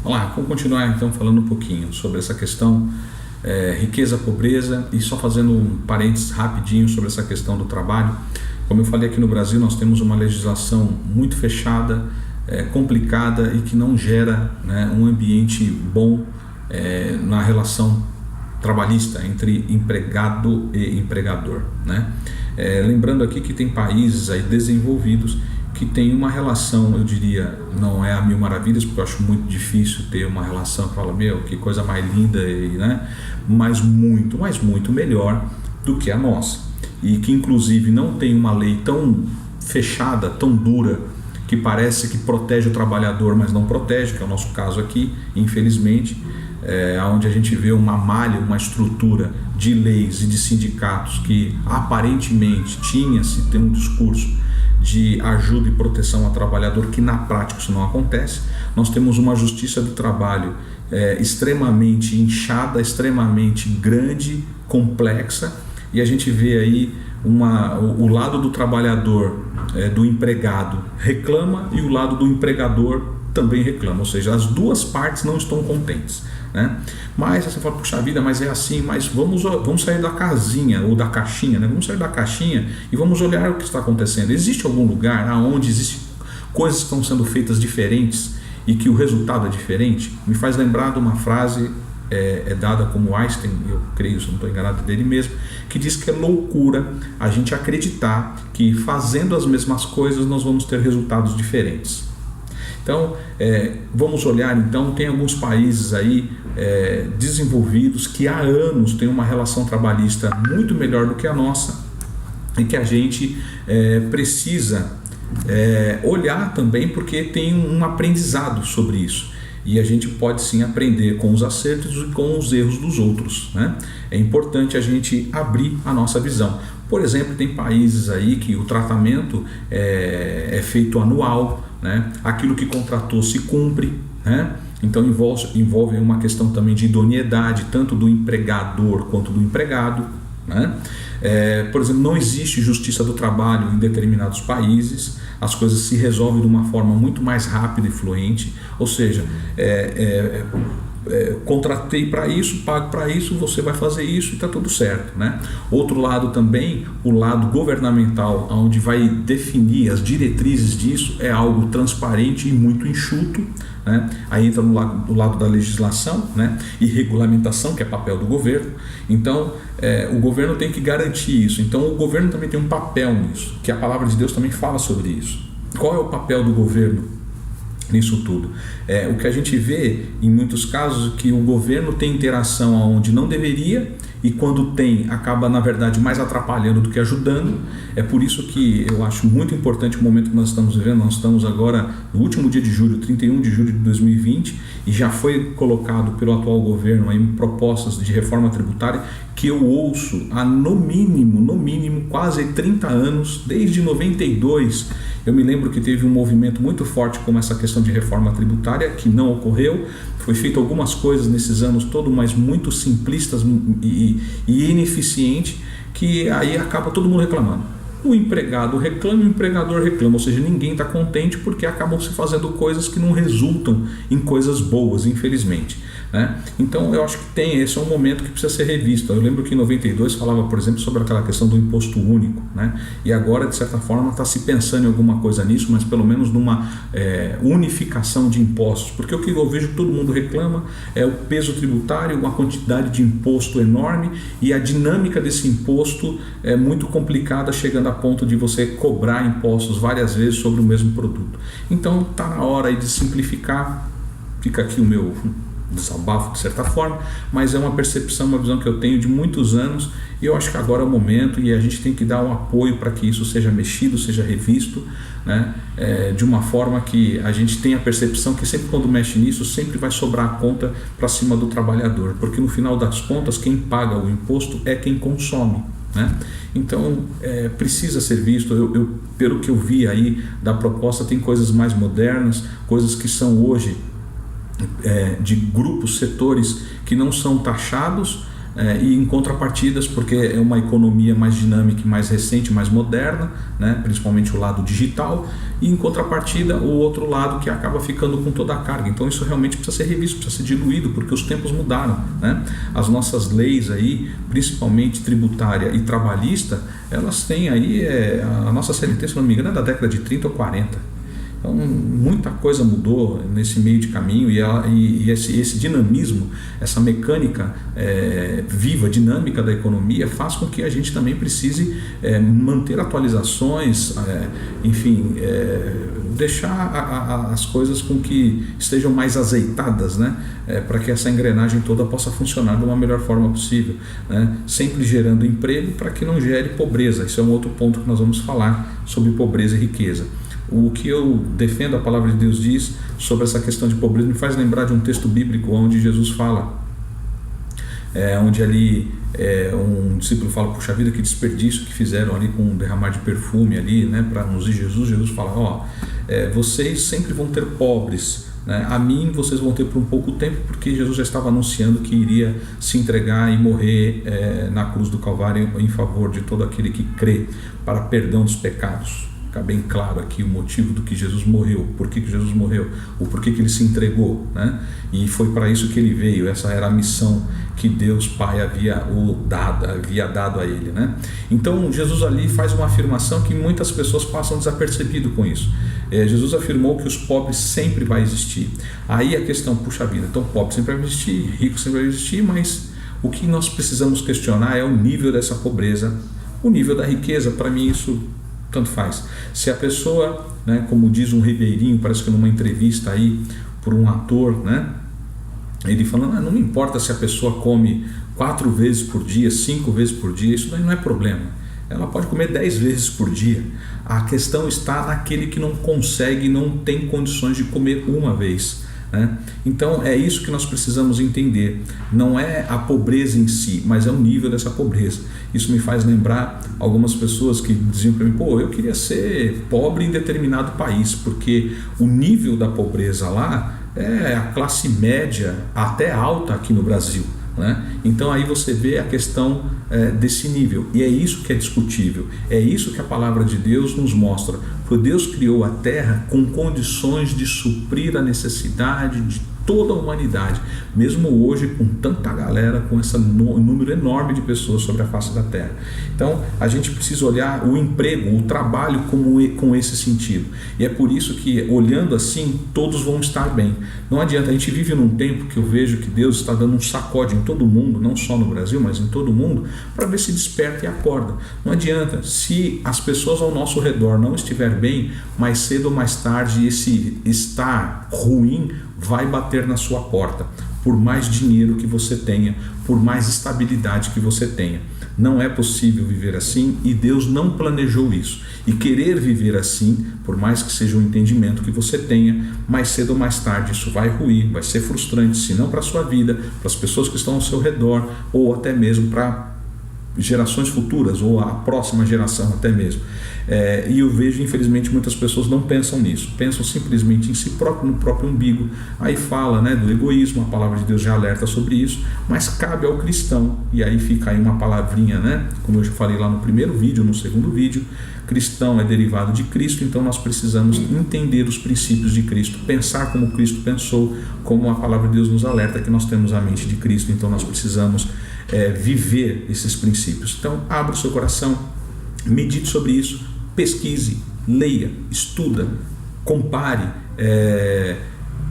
Vamos lá, vamos continuar então falando um pouquinho sobre essa questão riqueza, pobreza, e só fazendo um parênteses rapidinho sobre essa questão do trabalho. Como eu falei, aqui no Brasil nós temos uma legislação muito fechada, complicada e que não gera, né, um ambiente bom na relação trabalhista entre empregado e empregador, né? Lembrando aqui que tem países aí desenvolvidos que tem uma relação, eu diria, não é a mil maravilhas, porque eu acho muito difícil ter uma relação que fala, meu, que coisa mais linda, né? Mas muito melhor do que a nossa. E que inclusive não tem uma lei tão fechada, tão dura, que parece que protege o trabalhador, mas não protege, que é o nosso caso aqui, infelizmente, onde a gente vê uma malha, uma estrutura de leis e de sindicatos que aparentemente tem um discurso de ajuda e proteção ao trabalhador, que na prática isso não acontece. Nós temos uma justiça do trabalho extremamente inchada, extremamente grande, complexa, e a gente vê aí o lado do trabalhador, do empregado reclama, e o lado do empregador também reclama, ou seja, as duas partes não estão contentes, né? Mas você fala, puxa vida, mas é assim, mas vamos sair da casinha ou da caixinha, né? Vamos sair da caixinha e vamos olhar o que está acontecendo. Existe algum lugar onde existem coisas que estão sendo feitas diferentes e que o resultado é diferente? Me faz lembrar de uma frase dada como Einstein, eu creio, se não estou enganado, dele mesmo, que diz que é loucura a gente acreditar que fazendo as mesmas coisas nós vamos ter resultados diferentes. Então, vamos olhar, então, tem alguns países aí desenvolvidos que há anos têm uma relação trabalhista muito melhor do que a nossa, e que a gente precisa olhar também, porque tem um aprendizado sobre isso. E a gente pode sim aprender com os acertos e com os erros dos outros, né? É importante a gente abrir a nossa visão. Por exemplo, tem países aí que o tratamento é feito anual, né? Aquilo que contratou se cumpre, né? Então envolve uma questão também de idoneidade, tanto do empregador quanto do empregado, né? Por exemplo, não existe justiça do trabalho em determinados países, as coisas se resolvem de uma forma muito mais rápida e fluente, ou seja, contratei para isso, pago para isso, você vai fazer isso e está tudo certo, né? Outro lado também, o lado governamental, onde vai definir as diretrizes disso, é algo transparente e muito enxuto, né? Aí entra do lado da legislação, né? E regulamentação, que é papel do governo. Então o governo tem que garantir isso. Então o governo também tem um papel nisso, que a palavra de Deus também fala sobre isso. Qual é o papel do governo nisso tudo? O que a gente vê em muitos casos é que o governo tem interação onde não deveria, e quando tem, acaba na verdade mais atrapalhando do que ajudando. É por isso que eu acho muito importante o momento que nós estamos vivendo. Nós estamos agora no último dia de julho, 31 de julho de 2020, e já foi colocado pelo atual governo aí propostas de reforma tributária que eu ouço há no mínimo quase 30 anos, desde 92. Eu me lembro que teve um movimento muito forte como essa questão de reforma tributária, que não ocorreu. Foi feito algumas coisas nesses anos todos, mas muito simplistas e ineficiente, que aí acaba todo mundo reclamando. O empregado reclama e o empregador reclama, ou seja, ninguém está contente, porque acabam se fazendo coisas que não resultam em coisas boas, infelizmente, né? Então eu acho que esse é um momento que precisa ser revisto. Eu lembro que em 92 falava, por exemplo, sobre aquela questão do imposto único, né? E agora, de certa forma, está se pensando em alguma coisa nisso, mas pelo menos numa unificação de impostos, porque o que eu vejo que todo mundo reclama é o peso tributário, uma quantidade de imposto enorme, e a dinâmica desse imposto é muito complicada, chegando a ponto de você cobrar impostos várias vezes sobre o mesmo produto. Então está na hora aí de simplificar. Fica aqui o meu desabafo de certa forma, mas é uma percepção, uma visão que eu tenho de muitos anos, e eu acho que agora é o momento, e a gente tem que dar um apoio para que isso seja mexido, seja revisto, né? De uma forma que a gente tenha a percepção que sempre quando mexe nisso, sempre vai sobrar a conta para cima do trabalhador, porque no final das contas quem paga o imposto é quem consome, né? Então precisa ser visto. Pelo que eu vi aí da proposta, tem coisas mais modernas, coisas que são hoje de grupos, setores que não são taxados, e em contrapartidas, porque é uma economia mais dinâmica, mais recente, mais moderna, né? Principalmente o lado digital, e em contrapartida o outro lado que acaba ficando com toda a carga. Então isso realmente precisa ser revisto, precisa ser diluído, porque os tempos mudaram, né? As nossas leis aí, principalmente tributária e trabalhista, elas têm aí, a nossa CLT, se não me engano, é da década de 30 ou 40. Então, muita coisa mudou nesse meio de caminho, e esse dinamismo, essa mecânica viva, dinâmica da economia, faz com que a gente também precise manter atualizações, enfim, deixar as coisas com que estejam mais azeitadas, né? Para que essa engrenagem toda possa funcionar de uma melhor forma possível, né? Sempre gerando emprego para que não gere pobreza. Isso é um outro ponto que nós vamos falar sobre pobreza e riqueza. O que eu defendo, a palavra de Deus diz sobre essa questão de pobreza, me faz lembrar de um texto bíblico onde Jesus fala, onde ali um discípulo fala: puxa vida, que desperdício que fizeram ali com um derramar de perfume ali, né, para ungir Jesus. Jesus fala: vocês sempre vão ter pobres, né? A mim vocês vão ter por um pouco tempo, porque Jesus já estava anunciando que iria se entregar e morrer na cruz do Calvário em favor de todo aquele que crê, para perdão dos pecados. Fica bem claro aqui o motivo do que Jesus morreu, por que Jesus morreu, o porquê que ele se entregou, né? E foi para isso que ele veio. Essa era a missão que Deus Pai havia dado a ele, né? Então Jesus ali faz uma afirmação que muitas pessoas passam desapercebido com isso. Jesus afirmou que os pobres sempre vai existir. Aí a questão, puxa vida, então pobre sempre vai existir, rico sempre vai existir, mas o que nós precisamos questionar é o nível dessa pobreza, o nível da riqueza. Para mim isso tanto faz. Se a pessoa, né, como diz um Ribeirinho, parece que numa entrevista aí por um ator, né, ele falando: não me importa se a pessoa come 4 vezes por dia, 5 vezes por dia, isso daí não é problema. Ela pode comer 10 vezes por dia. A questão está naquele que não consegue, não tem condições de comer uma vez, né? Então é isso que nós precisamos entender. Não é a pobreza em si, mas é o nível dessa pobreza. Isso me faz lembrar algumas pessoas que diziam para mim: eu queria ser pobre em determinado país, porque o nível da pobreza lá é a classe média até alta aqui no Brasil, né? Então aí você vê a questão desse nível, e é isso que é discutível, é isso que a palavra de Deus nos mostra. Porque Deus criou a terra com condições de suprir a necessidade de toda a humanidade, mesmo hoje com tanta galera, com esse número enorme de pessoas sobre a face da terra. Então a gente precisa olhar o emprego, o trabalho com esse sentido, e é por isso que, olhando assim, todos vão estar bem. Não adianta, a gente vive num tempo que eu vejo que Deus está dando um sacode em todo mundo, não só no Brasil, mas em todo mundo, para ver se desperta e acorda. Não adianta, se as pessoas ao nosso redor não estiver bem, mais cedo ou mais tarde esse estar ruim vai bater na sua porta, por mais dinheiro que você tenha, por mais estabilidade que você tenha. Não é possível viver assim, e Deus não planejou isso. E querer viver assim, por mais que seja um entendimento que você tenha, mais cedo ou mais tarde isso vai ruir, vai ser frustrante, se não para a sua vida, para as pessoas que estão ao seu redor, ou até mesmo para gerações futuras, ou a próxima geração até mesmo. E eu vejo, infelizmente, muitas pessoas não pensam nisso, pensam simplesmente em si próprio, no próprio umbigo. Aí fala, né, do egoísmo, a palavra de Deus já alerta sobre isso, mas cabe ao cristão, e aí fica aí uma palavrinha, né, como eu já falei lá no primeiro vídeo, no segundo vídeo: cristão é derivado de Cristo, então nós precisamos entender os princípios de Cristo, pensar como Cristo pensou, como a palavra de Deus nos alerta que nós temos a mente de Cristo, então nós precisamos viver esses princípios. Então abra o seu coração, medite sobre isso, pesquise, leia, estuda, compare,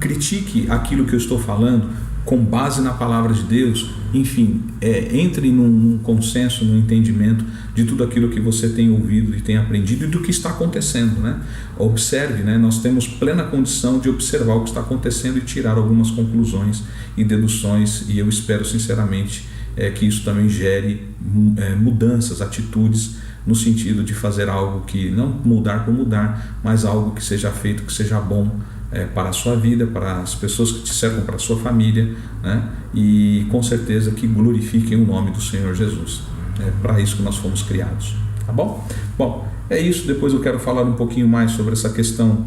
critique aquilo que eu estou falando com base na palavra de Deus. Enfim, entre num consenso, num entendimento de tudo aquilo que você tem ouvido e tem aprendido e do que está acontecendo, né? Observe, né? Nós temos plena condição de observar o que está acontecendo e tirar algumas conclusões e deduções, e eu espero sinceramente que isso também gere mudanças, atitudes, no sentido de fazer algo que não mudar por mudar, mas algo que seja feito, que seja bom para a sua vida, para as pessoas que te cercam, para a sua família, né? E com certeza que glorifiquem o nome do Senhor Jesus. É para isso que nós fomos criados, tá bom? Bom, é isso. Depois eu quero falar um pouquinho mais sobre essa questão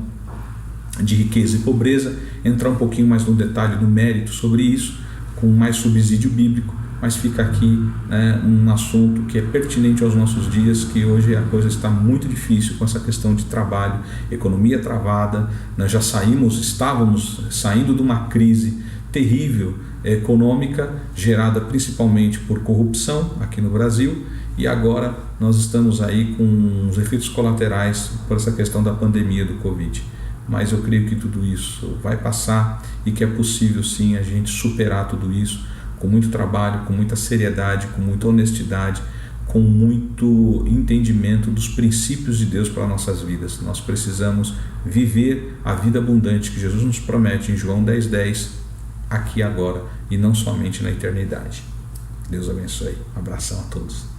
de riqueza e pobreza, entrar um pouquinho mais no detalhe, no mérito sobre isso, com mais subsídio bíblico, mas fica aqui, né, um assunto que é pertinente aos nossos dias, que hoje a coisa está muito difícil com essa questão de trabalho, economia travada. Nós já estávamos saindo de uma crise terrível econômica, gerada principalmente por corrupção aqui no Brasil, e agora nós estamos aí com os efeitos colaterais por essa questão da pandemia do Covid. Mas eu creio que tudo isso vai passar e que é possível sim a gente superar tudo isso com muito trabalho, com muita seriedade, com muita honestidade, com muito entendimento dos princípios de Deus para nossas vidas. Nós precisamos viver a vida abundante que Jesus nos promete em João 10:10, aqui e agora, e não somente na eternidade. Deus abençoe. Um abração a todos.